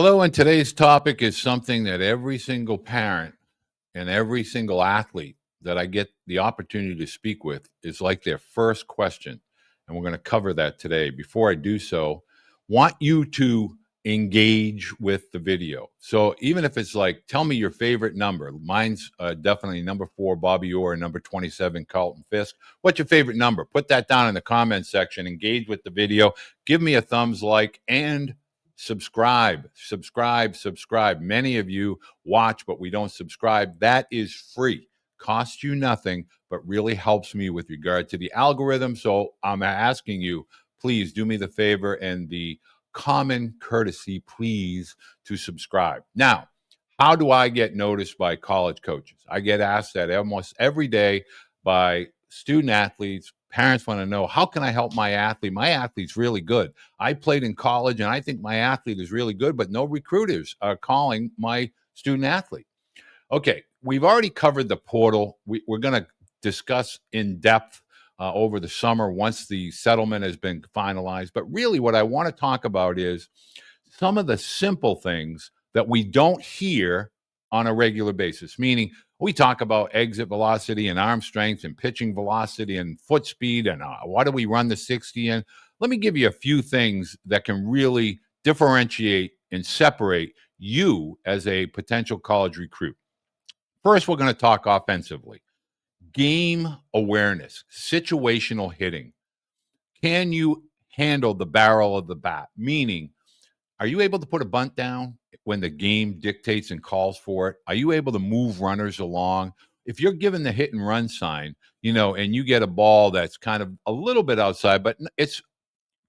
Hello, and today's topic is something that every single parent and every single athlete that I get the opportunity to speak with is like their first question. And we're going to cover that today. Before I do so, want you to engage with the video. So even if it's like, tell me your favorite number. Mine's definitely number 4, Bobby Orr, and number 27, Carlton Fisk. What's your favorite number? Put that down in the comments section. Engage with the video. Give me a thumbs like and subscribe. Many of you watch, but we don't subscribe. That is free, costs you nothing, but really helps me with regard to the algorithm. So I'm asking you, please do me the favor and the common courtesy, please, to subscribe. Now, how do I get noticed by college coaches? I get asked that almost every day by student athletes. Parents want to know, how can I help my athlete? My athlete's really good. I played in college and I think my athlete is really good, but no recruiters are calling my student athlete. Okay, we've already covered the portal. We're going to discuss in depth over the summer once the settlement has been finalized. But really, what I want to talk about is some of the simple things that we don't hear on a regular basis, meaning we talk about exit velocity and arm strength and pitching velocity and foot speed and what do we run the 60 in. Let me give you a few things that can really differentiate and separate you as a potential college recruit. First, we're going to talk offensively. Game awareness, situational hitting. Can you handle the barrel of the bat? Meaning, are you able to put a bunt down when the game dictates and calls for it? Are you able to move runners along? If you're given the hit and run sign, and you get a ball that's kind of a little bit outside, but it's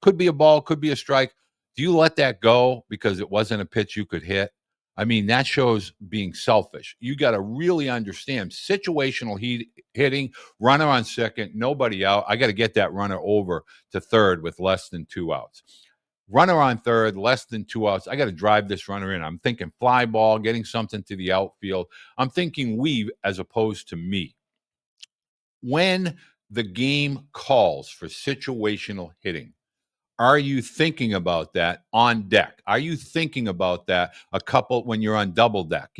could be a ball, could be a strike. Do you let that go because it wasn't a pitch you could hit? I mean, that shows being selfish. You got to really understand situational hitting, runner on second, nobody out. I got to get that runner over to third with less than 2 outs. Runner on third, less than 2 outs. I got to drive this runner in. I'm thinking fly ball, getting something to the outfield. I'm thinking we as opposed to me. When the game calls for situational hitting, are you thinking about that on deck? Are you thinking about that a couple when you're on double deck?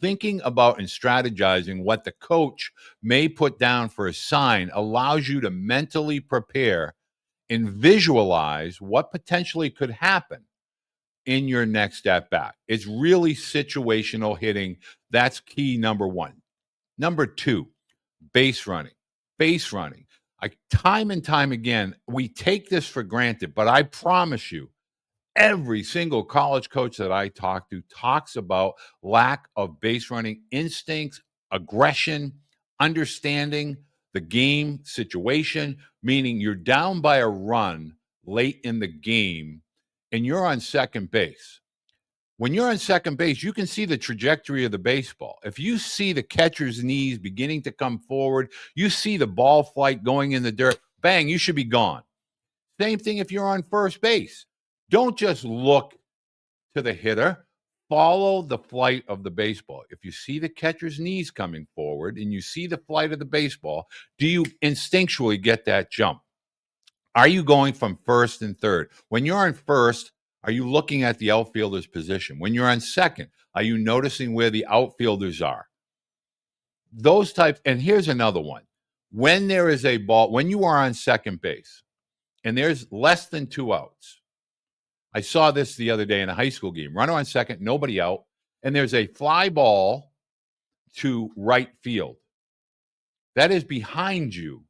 Thinking about and strategizing what the coach may put down for a sign allows you to mentally prepare and visualize what potentially could happen in your next at bat. It's really situational hitting. That's key number one. Number two, base running. Base running. Time and time again, we take this for granted, but I promise you, every single college coach that I talk to talks about lack of base running instincts, aggression, understanding the game situation, meaning you're down by a run late in the game and you're on second base. When you're on second base, you can see the trajectory of the baseball. If you see the catcher's knees beginning to come forward, you see the ball flight going in the dirt, bang, you should be gone. Same thing if you're on first base. Don't just look to the hitter, follow the flight of the baseball. If you see the catcher's knees coming forward and you see the flight of the baseball, do you instinctually get that jump? Are you going from first and third? When you're on first, are you looking at the outfielder's position? When you're on second, are you noticing where the outfielders are? Those types. And here's another one. When there is a ball, when you are on second base and there's less than 2 outs, I saw this the other day in a high school game. Runner on second, nobody out, and there's a fly ball to right field. That is behind you.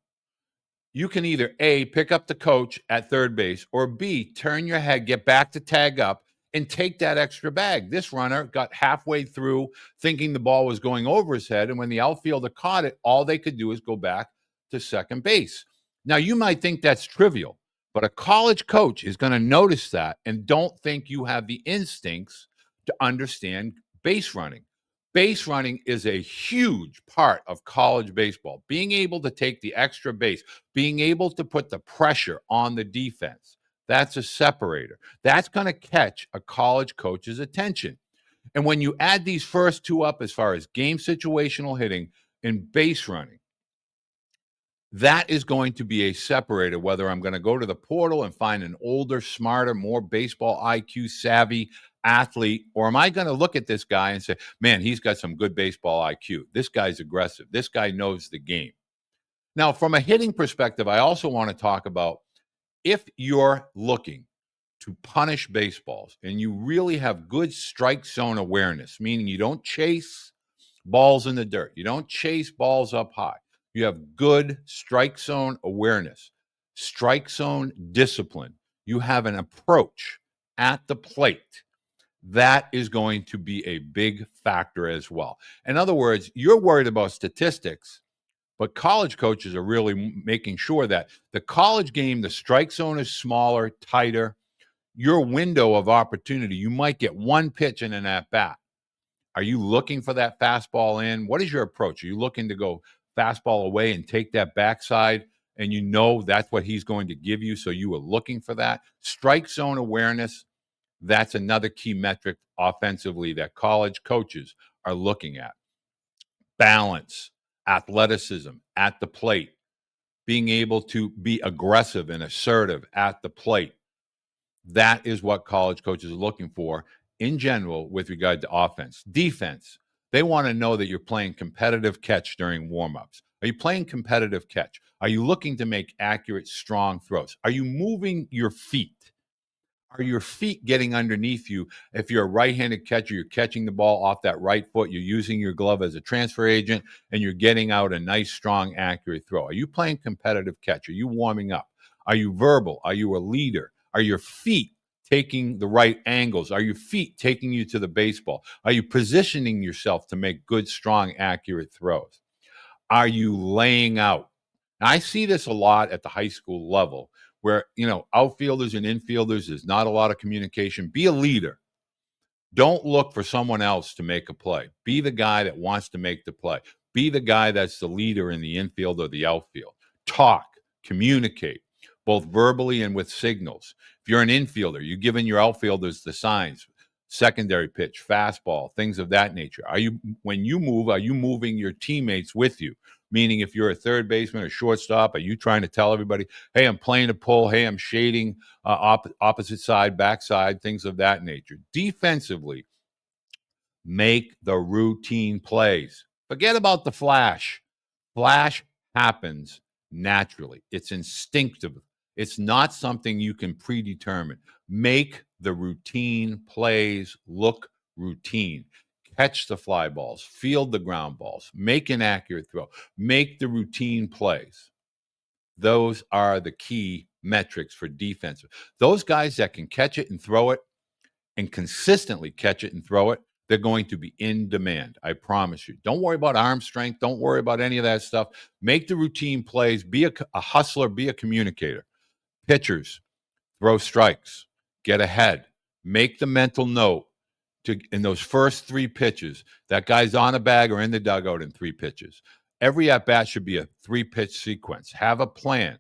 You can either A, pick up the coach at third base, or B, turn your head, get back to tag up, and take that extra bag. This runner got halfway through thinking the ball was going over his head, and when the outfielder caught it, all they could do is go back to second base. Now, you might think that's trivial, but a college coach is going to notice that and don't think you have the instincts to understand base running. Base running is a huge part of college baseball. Being able to take the extra base, being able to put the pressure on the defense, that's a separator. That's going to catch a college coach's attention. And when you add these first two up as far as game situational hitting and base running, That is going to be a separator, whether I'm going to go to the portal and find an older, smarter, more baseball IQ savvy athlete, or am I going to look at this guy and say, man, he's got some good baseball IQ. This guy's aggressive. This guy knows the game. Now, from a hitting perspective, I also want to talk about if you're looking to punish baseballs and you really have good strike zone awareness, meaning you don't chase balls in the dirt, you don't chase balls up high, you have good strike zone awareness, strike zone discipline, you have an approach at the plate. That is going to be a big factor as well. In other words, you're worried about statistics, but college coaches are really making sure that the college game, the strike zone is smaller, tighter. Your window of opportunity, you might get one pitch in an at bat. Are you looking for that fastball in? What is your approach? Are you looking to go fastball away and take that backside? And you know that's what he's going to give you. So you are looking for that. Strike zone awareness, that's another key metric offensively that college coaches are looking at. Balance, athleticism at the plate, being able to be aggressive and assertive at the plate. That is what college coaches are looking for in general with regard to offense. Defense, they want to know that you're playing competitive catch during warmups. Are you playing competitive catch? Are you looking to make accurate, strong throws? Are you moving your feet? Are your feet getting underneath you? If you're a right-handed catcher, you're catching the ball off that right foot, you're using your glove as a transfer agent, and you're getting out a nice, strong, accurate throw. Are you playing competitive catch? Are you warming up? Are you verbal? Are you a leader? Are your feet taking the right angles? Are your feet taking you to the baseball? Are you positioning yourself to make good, strong, accurate throws? Are you laying out? Now, I see this a lot at the high school level where, outfielders and infielders, there's not a lot of communication. Be a leader. Don't look for someone else to make a play. Be the guy that wants to make the play. Be the guy that's the leader in the infield or the outfield. Talk, communicate, both verbally and with signals. If you're an infielder, you're giving your outfielders the signs, secondary pitch, fastball, things of that nature. When you move, are you moving your teammates with you? Meaning, if you're a third baseman or shortstop, are you trying to tell everybody, hey, I'm playing a pull, hey, I'm shading opposite side, backside, things of that nature? Defensively, make the routine plays. Forget about the flash. Flash happens naturally, it's instinctive. It's not something you can predetermine. Make the routine plays look routine. Catch the fly balls, field the ground balls, make an accurate throw, make the routine plays. Those are the key metrics for defensive. Those guys that can catch it and throw it and consistently catch it and throw it, they're going to be in demand. I promise you. Don't worry about arm strength. Don't worry about any of that stuff. Make the routine plays. Be a hustler. Be a communicator. Pitchers, throw strikes. Get ahead. Make the mental note to in those first three pitches. That guy's on a bag or in the dugout in three pitches. Every at bat should be a 3-pitch sequence. Have a plan.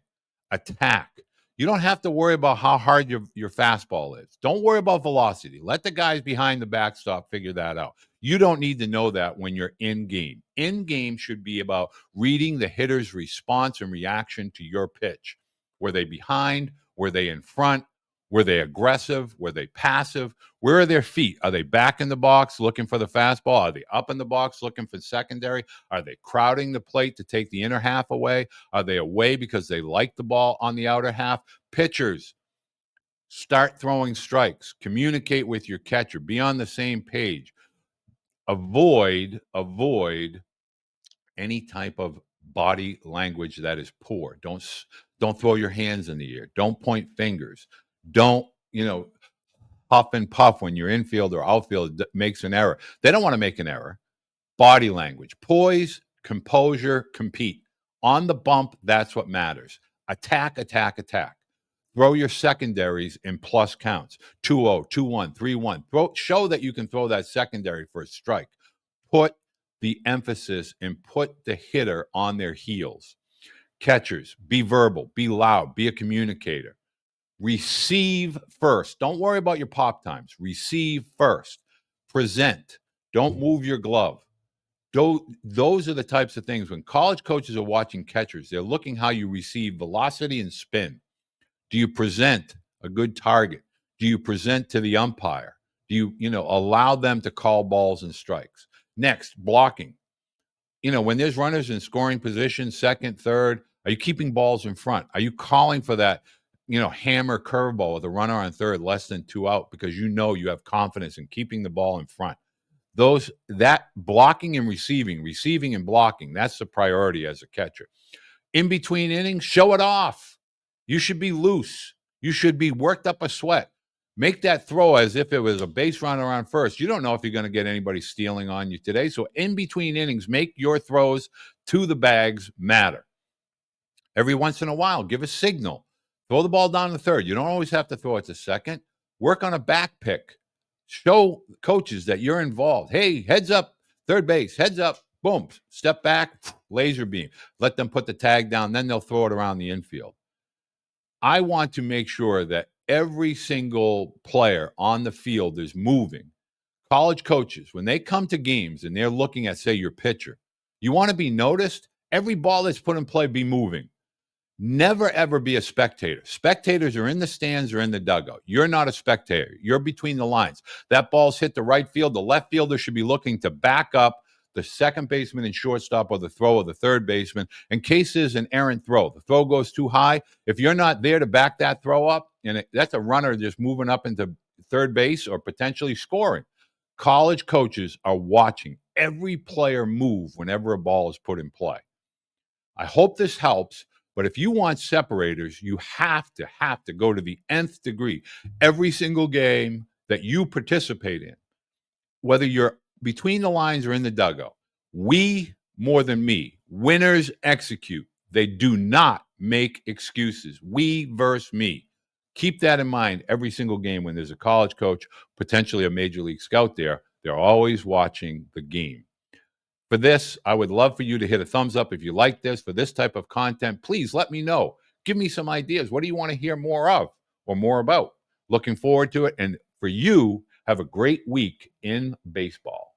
Attack. You don't have to worry about how hard your fastball is. Don't worry about velocity. Let the guys behind the backstop figure that out. You don't need to know that when you're in game. In game should be about reading the hitter's response and reaction to your pitch. Were they behind? Were they in front? Were they aggressive? Were they passive? Where are their feet? Are they back in the box looking for the fastball? Are they up in the box looking for secondary? Are they crowding the plate to take the inner half away? Are they away because they like the ball on the outer half? Pitchers, start throwing strikes. Communicate with your catcher. Be on the same page. Avoid any type of body language that is poor. Don't throw your hands in the air. Don't point fingers. Don't, puff and puff when your infield or outfield makes an error. They don't want to make an error. Body language, poise, composure, compete. On the bump, that's what matters. Attack, attack, attack. Throw your secondaries in plus counts. 2-0, 2-1, 3-1. Show that you can throw that secondary for a strike. Put the emphasis and put the hitter on their heels. Catchers, be verbal, be loud, be a communicator. Receive first. Don't worry about your pop times. Receive first. Present. Don't move your glove. Those are the types of things when college coaches are watching catchers, they're looking how you receive velocity and spin. Do you present a good target? Do you present to the umpire? Do you allow them to call balls and strikes? Next, blocking. When there's runners in scoring position, second, third, are you keeping balls in front? Are you calling for that, hammer curveball with a runner on third, less than 2 out, because you have confidence in keeping the ball in front? That blocking and receiving and blocking, that's the priority as a catcher. In between innings, show it off. You should be loose. You should be worked up a sweat. Make that throw as if it was a base runner on first. You don't know if you're going to get anybody stealing on you today. So in between innings, make your throws to the bags matter. Every once in a while, give a signal. Throw the ball down to third. You don't always have to throw it to second. Work on a back pick. Show coaches that you're involved. Hey, heads up, third base, heads up, boom, step back, laser beam. Let them put the tag down, then they'll throw it around the infield. I want to make sure that every single player on the field is moving. College coaches, when they come to games and they're looking at, say, your pitcher, you want to be noticed, every ball that's put in play be moving. Never, ever be a spectator. Spectators are in the stands or in the dugout. You're not a spectator. You're between the lines. That ball's hit the right field. The left fielder should be looking to back up the second baseman and shortstop, or the throw of the third baseman, in case there's an errant throw. The throw goes too high. If you're not there to back that throw up, and that's a runner just moving up into third base or potentially scoring. College coaches are watching every player move whenever a ball is put in play. I hope this helps. But if you want separators, you have to go to the nth degree. Every single game that you participate in, whether you're between the lines or in the dugout, we more than me. Winners execute. They do not make excuses. We versus me. Keep that in mind every single game when there's a college coach, potentially a major league scout there. They're always watching the game. For this, I would love for you to hit a thumbs up if you like this. For this type of content, please let me know. Give me some ideas. What do you want to hear more of or more about? Looking forward to it. And for you, have a great week in baseball.